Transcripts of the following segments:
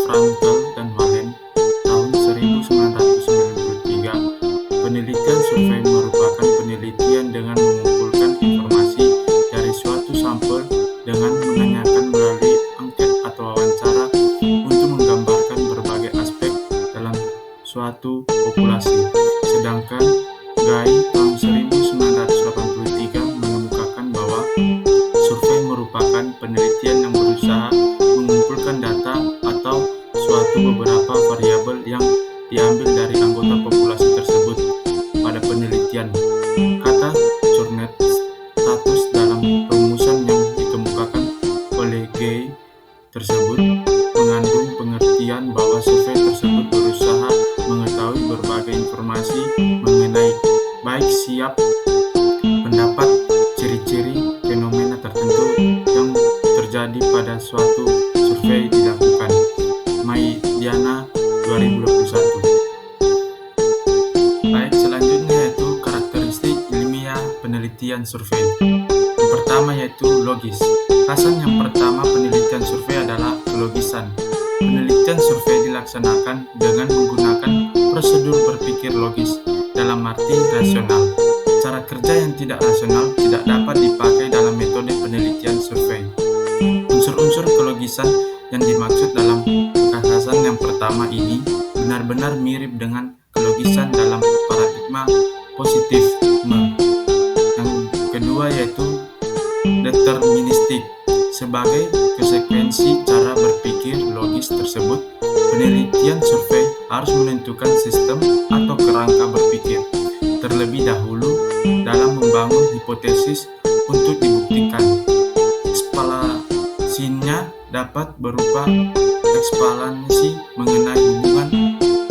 Frankel dan Wallen tahun 1993. Penelitian survei merupakan penelitian dengan mengumpulkan informasi dari suatu sampel dengan menanyakan melalui angket atau wawancara untuk menggambarkan berbagai aspek dalam suatu populasi. Sedangkan Guy tahun 1983 mengemukakan bahwa survei merupakan penelitian yang berusaha mengumpulkan data atau suatu beberapa variabel yang diambil dari anggota populasi tersebut. Pada penelitian, kata Cournot status dalam rumusan yang dikemukakan oleh Guy tersebut mengandung pengertian bahwa survei tersebut berusaha mengetahui berbagai informasi mengenai baik siap pendapat, ciri-ciri, fenomena tertentu yang terjadi pada suatu survei dilakukan. Maidiana 2021. Baik, selanjutnya yaitu karakteristik ilmiah penelitian survei. Yang pertama yaitu logis. Alasan yang pertama penelitian survei adalah kelogisan. Penelitian survei dilaksanakan dengan menggunakan prosedur berpikir logis dalam arti rasional. Cara kerja yang tidak rasional tidak dapat dipakai dalam metode penelitian survei. Unsur-unsur kelogisan yang dimaksud dalam kekhasan yang pertama ini benar-benar mirip dengan kelogisan dalam paradigma positifisme. Yang kedua yaitu deterministik. Sebagai konsekuensi cara berpikir logis tersebut, penelitian survei harus menentukan sistem atau kerangka berpikir terlebih dahulu dalam membangun hipotesis untuk dibuktikan. Eksplorasinya dapat berupa eksplorasi mengenai hubungan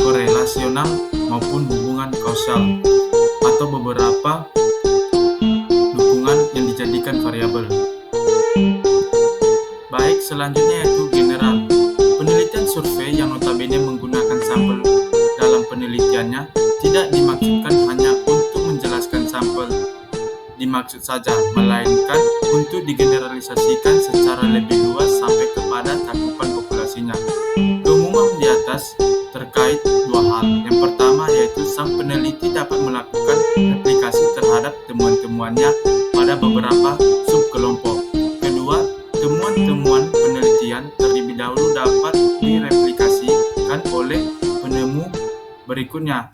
korelasional maupun hubungan kausal atau beberapa dukungan yang dijadikan variabel. Baik, selanjutnya yaitu general. Penelitian survei yang notabene menggunakan sampel dalam penelitiannya tidak dimaksudkan hanya untuk menjelaskan sampel dimaksud saja, melainkan untuk digeneralisasikan secara lebih luas sampai kepada cakupan populasinya. Keumuman di atas terkait dua hal. Yang pertama yaitu sang peneliti dapat melakukan replikasi terhadap temuan-temuannya pada beberapa subkelompok. Kedua, temuan-temuan penelitian terlebih dahulu dapat direplikasikan oleh penemu berikutnya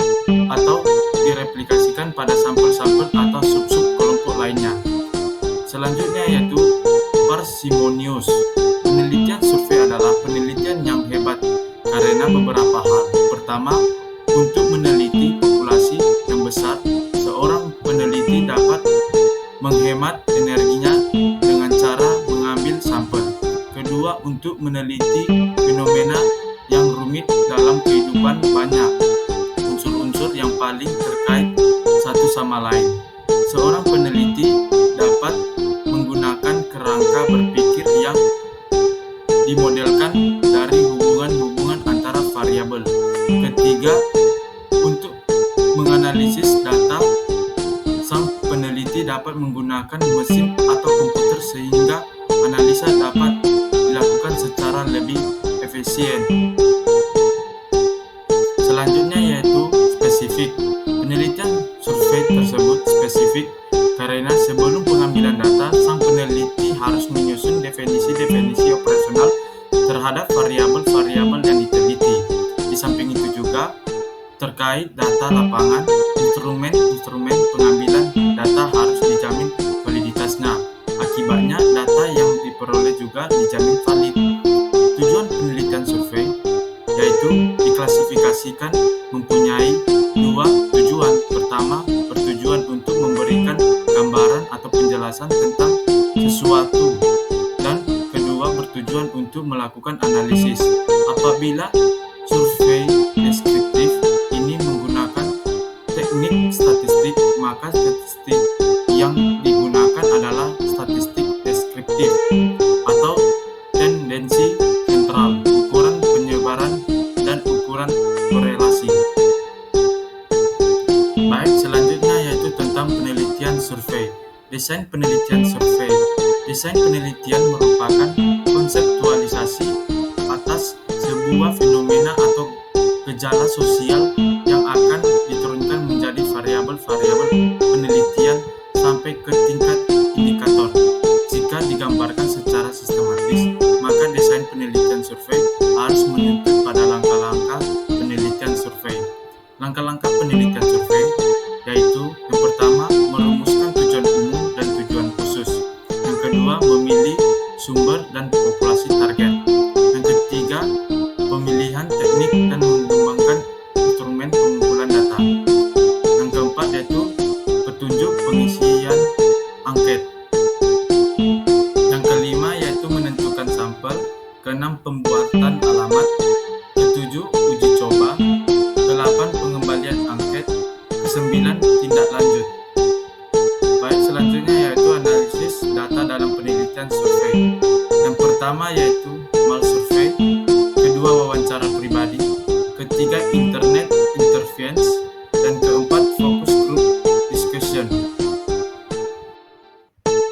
atau direplikasikan pada sampel-sampel atau sub-sub kelompok lainnya. Selanjutnya yaitu parsimonius. Penelitian survei adalah penelitian yang hebat karena beberapa hal. Pertama, untuk meneliti populasi yang besar, seorang peneliti dapat menghemat energinya dengan cara mengambil sampel. Kedua, untuk meneliti fenomena yang rumit dalam kehidupan banyak unsur-unsur yang paling terkait satu sama lain. Seorang peneliti dapat menggunakan kerangka berpikir yang dimodelkan dari hubungan-hubungan antara variabel. Ketiga, untuk menganalisis data, sang peneliti dapat menggunakan mesin atau komputer sehingga analisa dapat dilakukan secara lebih efisien. Selanjutnya yaitu spesifik. Penelitian survei tersebut spesifik karena sebelum pengambilan data, sang peneliti harus menyusun definisi-definisi operasional terhadap variabel-variabel yang diteliti. Di samping itu juga terkait data lapangan, instrumen-instrumen pengambilan data harus dijamin validitasnya. Akibatnya data yang diperoleh juga dijamin valid. Tujuan penelitian survei yaitu diklasifikasikan mempunyai dua tujuan. Pertama, bertujuan untuk memberikan gambaran atau penjelasan tentang sesuatu, dan kedua, bertujuan untuk melakukan analisis. Apabila survei deskriptif ini menggunakan teknik statistik, maka statistik yang digunakan adalah statistik deskriptif atau tendensi sentral, ukuran penyebaran, dan ukuran korelasi. Baik, selanjutnya yaitu tentang penelitian survei. Desain penelitian survei. Desain penelitian merupakan konseptualisasi atas sebuah sebuah fenomena atau gejala sosial yang akan diturunkan menjadi variabel-variabel penelitian sampai ke tingkat indikator. Jika digambarkan secara sistematis, maka desain penelitian survei harus menuntut pada langkah-langkah penelitian survei. Langkah-langkah penelitian survei yaitu yang pertama, merumuskan tujuan umum dan tujuan khusus. Yang kedua, memilih sumber dan populasi target. Yang ketiga, pemilihan teknik dan mengembangkan instrumen pengumpulan data. Yang keempat yaitu petunjuk pengisian angket. Yang kelima yaitu menentukan sampel. Keenam, pembuatan alamat. Ketujuh, uji coba. Kedelapan, pengembalian angket. Kesembilan, tindak lanjut. Baik, selanjutnya yaitu analisis data dalam penelitian survei. Yang pertama yaitu mal survei. Kedua, wawancara pribadi. Ketiga, internet interference. Dan keempat, focus group discussion.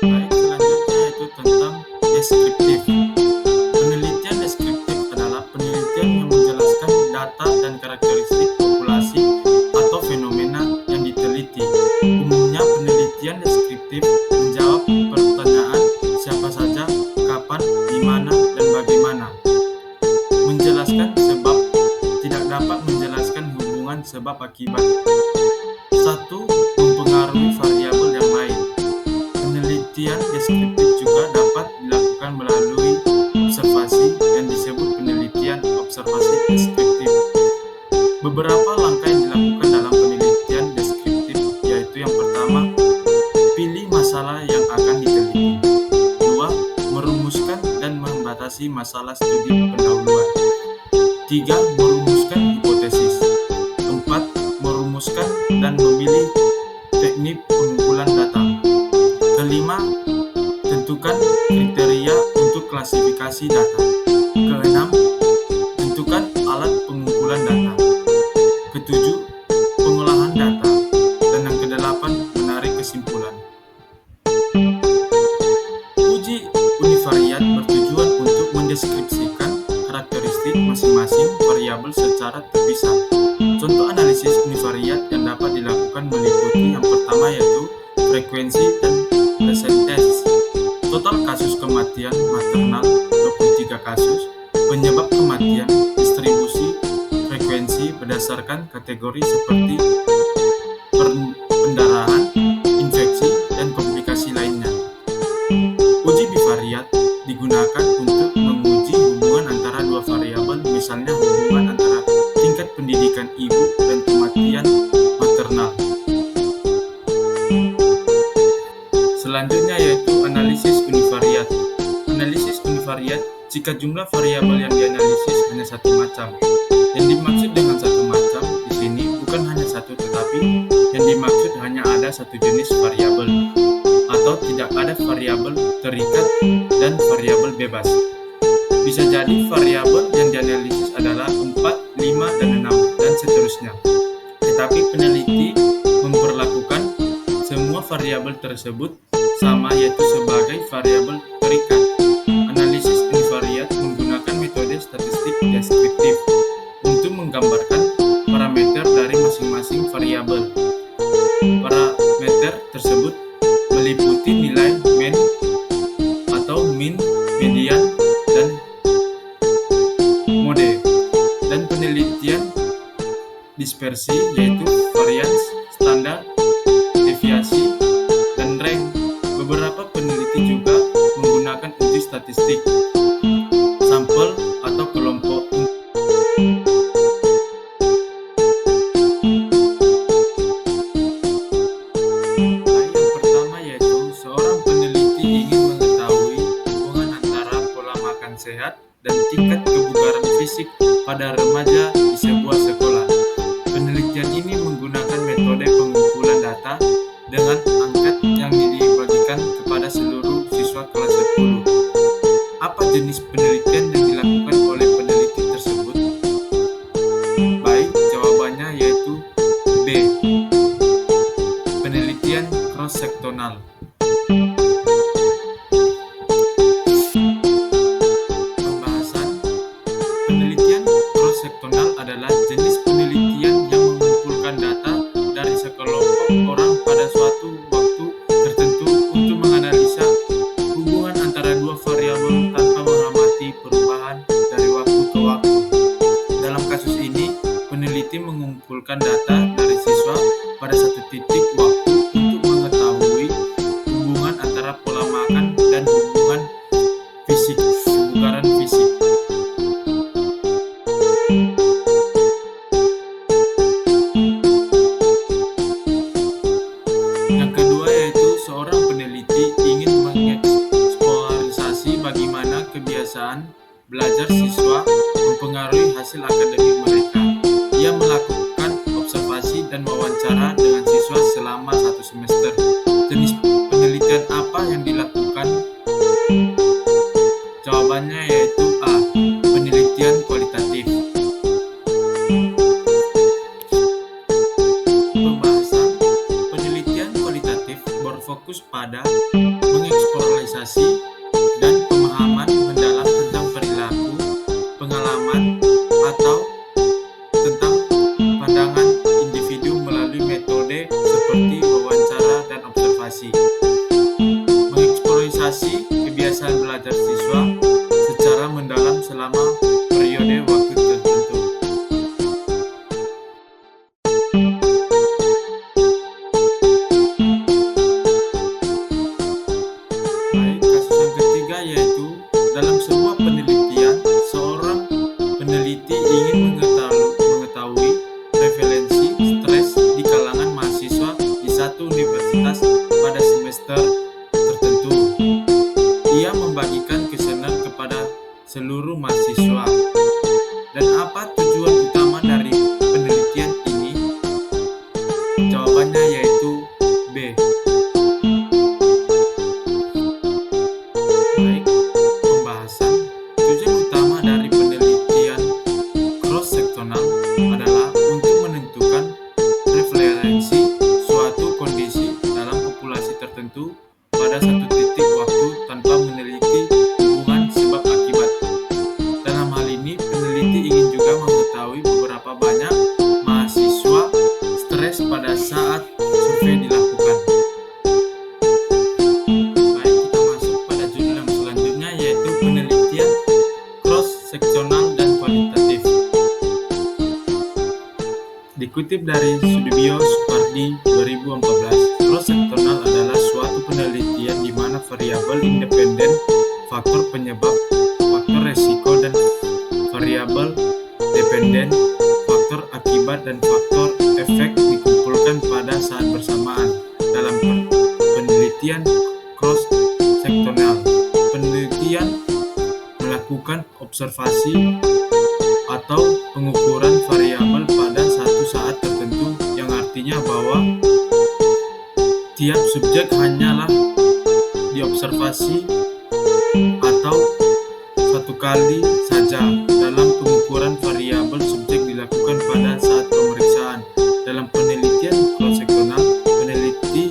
Baik, selanjutnya yaitu tentang deskriptif. Penelitian deskriptif adalah penelitian yang menjelaskan data dan karakteristik populasi atau fenomena yang diteliti. Umumnya penelitian deskriptif menjawab pertanyaan siapa saja, kapan, di mana, dan bagaimana. Menjelaskan sebab, tidak dapat menjelaskan hubungan sebab akibat. Satu, mempengaruhi variabel yang lain. Penelitian deskriptif juga dapat dilakukan melalui observasi yang disebut penelitian observasi deskriptif. Beberapa langkah yang dilakukan dalam penelitian deskriptif yaitu yang pertama, pilih masalah yang akan diteliti. Dua, merumuskan dan membatasi masalah studi pendahuluan. Tiga, merumuskan hipotesis. Empat, merumuskan dan memilih teknik pengumpulan data. Kelima, tentukan kriteria untuk klasifikasi data. Keenam, tentukan alat pengumpulan data. Ketujuh, pengolahan data. Dan yang kedelapan, menarik kesimpulan. Uji univariat bertujuan untuk mendeskripsikan karakteristik masing-masing variabel secara terpisah. Contoh analisis univariat yang dapat dilakukan meliputi yang pertama yaitu frekuensi dan persentase. Total kasus kematian maternal 23 kasus, penyebab kematian, distribusi, frekuensi berdasarkan kategori seperti pendarahan, infeksi, dan komplikasi lainnya. Uji bivariat digunakan untuk menguji hubungan antara dua variabel, misalnya hubungan antara tingkat pendidikan ibu dan kematian maternal. Selanjutnya yaitu analisis univariat. Analisis univariat jika jumlah variabel yang dianalisis hanya satu macam. Yang dimaksud dengan satu macam di sini bukan hanya satu, tetapi yang dimaksud hanya ada satu jenis variabel atau tidak ada variabel terikat dan variabel bebas. Bisa jadi variabel yang dianalisis adalah 4, 5, dan 6 dan seterusnya. Tetapi peneliti memperlakukan semua variabel tersebut sama, yaitu sebagai variabel terikat. Analisis univariat menggunakan metode statistik deskriptif untuk menggambarkan parameter dari masing-masing variabel. Parameter tersebut meliputi nilai mean atau mean, median, dan mode. Dan penelitian dispersi yaitu varians, standar, deviasi, dan rank. Beberapa peneliti juga menggunakan uji statistik sampel atau kelompok. Yang pertama yaitu seorang peneliti ingin mengetahui hubungan antara pola makan sehat dan tingkat kebugaran fisik pada remaja di sebuah sekolah. Penelitian ini menggunakan metode pengumpulan data dengan angket yang dibagikan kepada seluruh siswa kelas 10. Apa jenis penelitian yang dilakukan oleh peneliti tersebut? Baik, jawabannya yaitu B. Penelitian cross-seksional. Pembahasan penelitian adalah jenis penelitian yang mengumpulkan data dari sekelompok orang pada suatu waktu tertentu untuk menganalisa hubungan antara dua variabel tanpa mengamati perubahan dari waktu ke waktu. Dalam kasus ini, peneliti mengumpulkan data dari siswa pada satu titik waktu untuk mengetahui hubungan antara pola makan dan hubungan fisik, kebugaran fisik. Yang kedua yaitu seorang peneliti ingin mengeksplorasi bagaimana kebiasaan belajar siswa mempengaruhi hasil akademik mereka. Ia melakukan observasi dan wawancara dengan siswa selama 1 semester. Jenis penelitian apa yang dilakukan? Jawabannya yaitu A. Penelitian kualitatif. Pembahasan penelitian kualitatif berfokus pada mengeksplorasi dan pemahaman mendalam tentang perilaku, pengalaman, atau tentang pandangan individu melalui metode seperti wawancara dan observasi. Mengeksplorasi kebiasaan belajar siswa secara mendalam selama periode waktu tertentu. Baik, kasus yang ketiga yaitu dalam sebuah penelitian, seorang peneliti ingin mengetahui prevalensi stres di kalangan mahasiswa di satu universitas pada semester tertentu. Ia membagikan kuesioner kepada seluruh mahasiswa. Dan apa tujuan utama dari penelitian ini? Jawabannya yaitu B. Baik, pembahasan. Tujuan utama dari penelitian cross-seksional adalah untuk menentukan prevalensi suatu kondisi dalam populasi tertentu pada satu titik waktu tanpa meneliti hubungan sebab akibat. Dalam hal ini, peneliti ingin juga mengetahui beberapa banyak mahasiswa stres pada saat survei dilakukan. Baik, kita masuk pada judul yang selanjutnya yaitu penelitian cross-seksional dan kualitatif. Dikutip dari Sudibyo Supardi 2014, cross-seksional adalah suatu penelitian di mana variabel independen, faktor penyebab, faktor resiko, dan variabel dependen, faktor akibat, dan faktor efek dikumpulkan pada saat bersamaan. Dalam penelitian cross-seksional, penelitian melakukan observasi atau pengukuran variabel pada satu saat tertentu, yang artinya bahwa tiap subjek hanyalah diobservasi atau satu kali saja. Dalam pengukuran variabel, subjek dilakukan pada saat pemeriksaan. Dalam penelitian cross-seksional, peneliti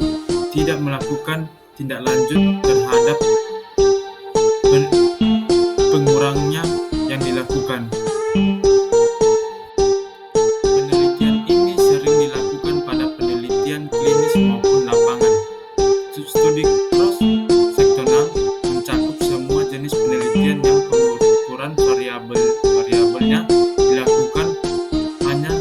tidak melakukan tindak lanjut terhadap pengurangnya yang dilakukan. Penelitian ini sering dilakukan pada penelitian klinis maupun lapangan. Studi cross-seksional mencakup semua jenis penelitian yang pengukuran variabelnya dilakukan hanya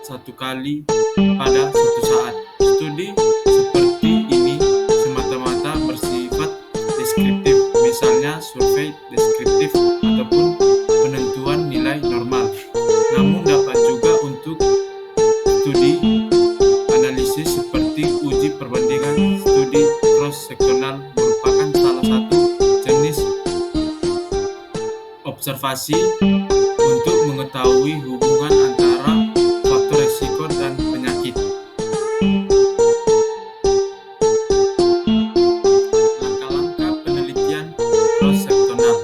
satu kali pada satu saat. Studi seperti ini semata-mata bersifat deskriptif, misalnya survei deskriptif ataupun penentuan nilai normal. Namun dapat juga untuk studi analisis seperti uji perbandingan. Studi cross-seksional merupakan salah satu jenis observasi untuk mengetahui hubungan antara faktor risiko dan penyakit. Langkah-langkah penelitian cross-seksional.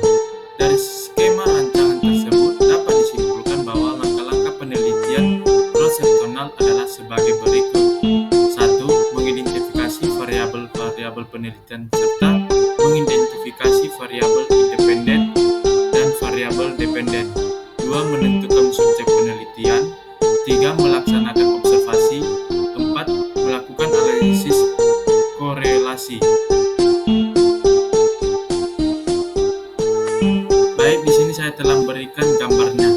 Dari skema rancangan tersebut dapat disimpulkan bahwa langkah-langkah penelitian cross-seksional adalah sebagai berikut. 1. Mengidentifikasi variabel-variabel penelitian serta mengidentifikasi variabel independen dan variabel dependen. 2. Menentukan subjek penelitian. 3. Melaksanakan observasi. 4. Melakukan analisis korelasi. Baik, di sini saya telah memberikan gambarnya.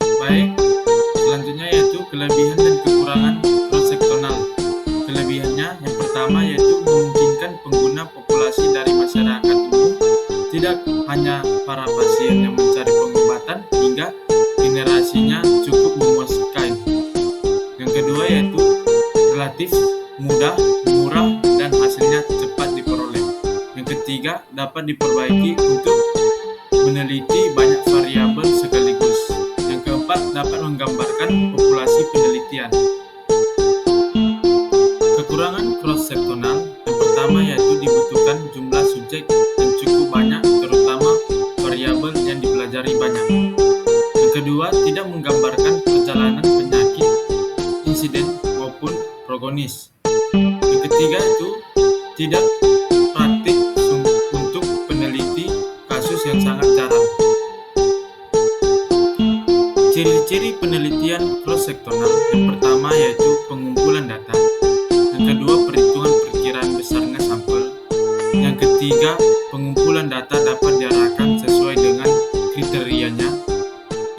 Baik, selanjutnya yaitu kelebihan dan kekurangan cross-seksional. Kelebihannya yang pertama yaitu memungkinkan pengguna populasi dari masyarakat umum, tidak hanya para pasien yang mencari pengobatan, hingga generasinya cukup memuaskan. Yang kedua yaitu relatif mudah, murah, dan hasilnya cepat diperoleh. Yang ketiga, dapat diperbaiki untuk meneliti banyak variabel sekaligus. Yang keempat, dapat menggambarkan populasi penelitian. Kekurangan cross-seksional yang pertama yaitu dibutuhkan jumlah subjek yang cukup banyak, terutama variabel yang dipelajari banyak. Yang kedua, tidak menggambarkan perjalanan penyakit, insiden maupun progonis. Yang ketiga itu tidak praktik untuk peneliti kasus yang sangat jarang. Ciri-ciri penelitian cross-seksional yang pertama yaitu pengumpulan data. Yang kedua, perhitungan perkiraan besarnya sampel. Yang ketiga, pengumpulan data dapat diarahkan sesuai dengan kriterianya.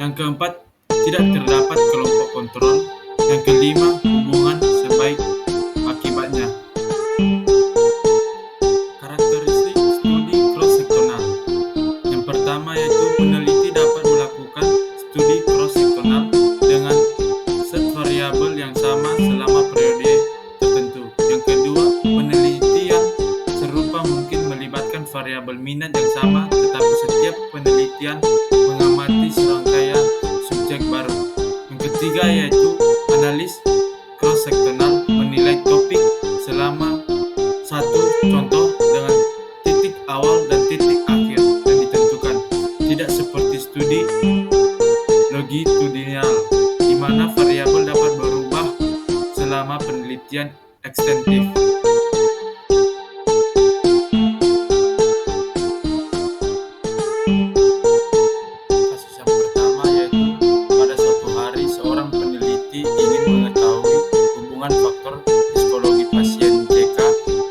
Yang keempat, tidak terdapat kelompok kontrol. Yang kelima, hubungan sebaik akibatnya. Karakteristik studi cross-seksional. Yang pertama yaitu peneliti dapat melakukan studi cross-seksional dengan set variabel yang sama selama periode tertentu. Yang kedua, penelitian serupa mungkin melibatkan variabel minat yang sama, tetapi setiap penelitian mengamati serangkaian subjek baru. Yang ketiga yaitu analis cross-seksional menilai topik selama satu contoh dengan titik awal dan titik akhir yang ditentukan, tidak seperti studi longitudinal, di mana variabel dapat berubah selama penelitian ekstensif. Kasus yang pertama yaitu pada suatu hari seorang peneliti ingin mengetahui hubungan faktor psikologi pasien TK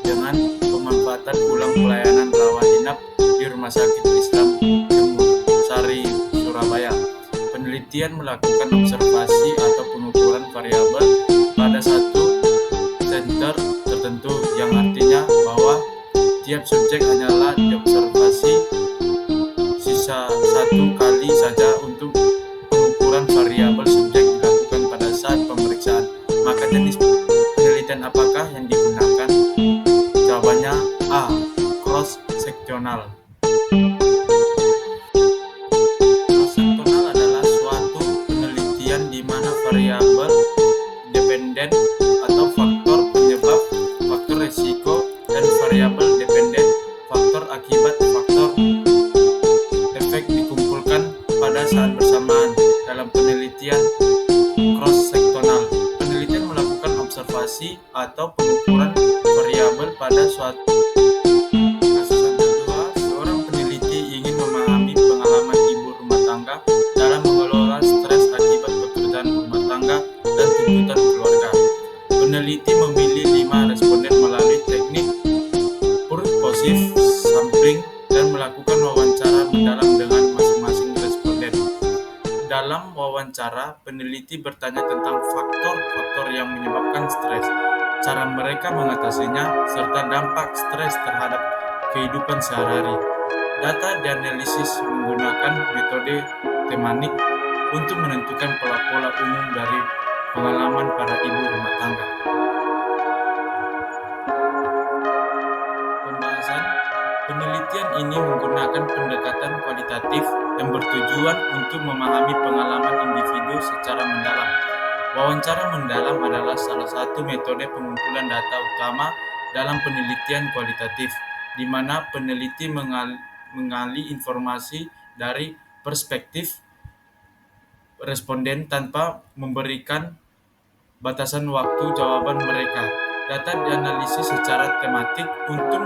dengan pemanfaatan ulang pelayanan rawat inap di Rumah Sakit Islam Jemur Sari, Surabaya. Penelitian melakukan observasi atau pengukuran variabel pada satu center tertentu, yang artinya bahwa tiap subjek hanyalah diobservasi sisa satu kali saja. Untuk pengukuran variabel subjek dilakukan pada saat pemeriksaan. Maka jenis penelitian apakah yang digunakan? Jawabannya A. Cross-seksional. Cross-seksional adalah suatu penelitian di mana variabel dependen atau faktor penyebab, faktor risiko, dan variabel dependen, faktor akibat, faktor efek dikumpulkan pada saat bersamaan. Dalam penelitian cross-seksional, penelitian melakukan observasi atau pengukuran variabel pada suatu. Kasus yang kedua, seorang peneliti ingin memahami pengalaman ibu rumah tangga dalam mengelola stres akibat pekerjaan rumah tangga dan tuntutan keluarga. Peneliti memilih 5 responden melalui teknik purposive sampling dan melakukan wawancara mendalam dengan masing-masing responden. Dalam wawancara, peneliti bertanya tentang faktor-faktor yang menyebabkan stres, cara mereka mengatasinya, serta dampak stres terhadap kehidupan sehari-hari. Data dianalisis menggunakan metode tematik untuk menentukan pola-pola umum dari pengalaman para ibu rumah tangga. Pembahasan. Penelitian ini menggunakan pendekatan kualitatif yang bertujuan untuk memahami pengalaman individu secara mendalam. Wawancara mendalam adalah salah satu metode pengumpulan data utama dalam penelitian kualitatif, di mana peneliti menggali informasi dari perspektif responden tanpa memberikan batasan waktu jawaban mereka. Data dianalisis secara tematik untuk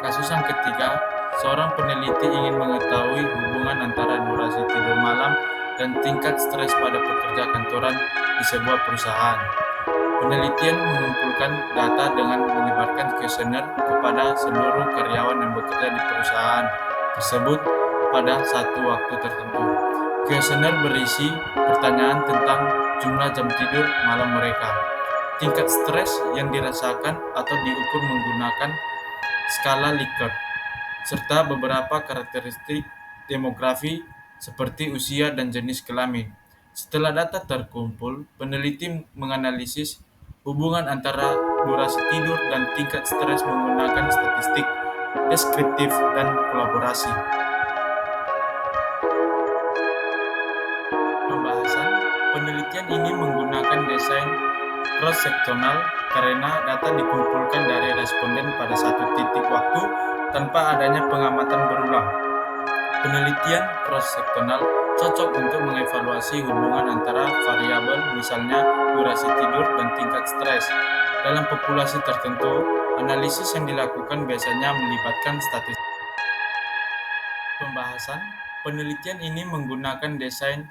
Kasus yang ketiga, Seorang peneliti ingin mengetahui hubungan antara durasi tidur malam dan tingkat stres pada pekerja kantoran di sebuah perusahaan. Penelitian mengumpulkan data dengan menyebarkan kuesioner kepada seluruh karyawan yang bekerja di perusahaan tersebut pada satu waktu tertentu. Kuesioner berisi pertanyaan tentang jumlah jam tidur malam mereka, tingkat stres yang dirasakan atau diukur menggunakan skala Likert, serta beberapa karakteristik demografi seperti usia dan jenis kelamin. Setelah data terkumpul, peneliti menganalisis hubungan antara durasi tidur dan tingkat stres menggunakan statistik deskriptif dan kolaborasi. Pembahasan penelitian ini menggunakan desain cross-seksional karena data dikumpulkan dari responden pada satu titik waktu tanpa adanya pengamatan berulang. Penelitian cross-seksional cocok untuk mengevaluasi hubungan antara variabel, misalnya durasi tidur dan tingkat stres. Dalam populasi tertentu, analisis yang dilakukan biasanya melibatkan statistik. Pembahasan penelitian ini menggunakan desain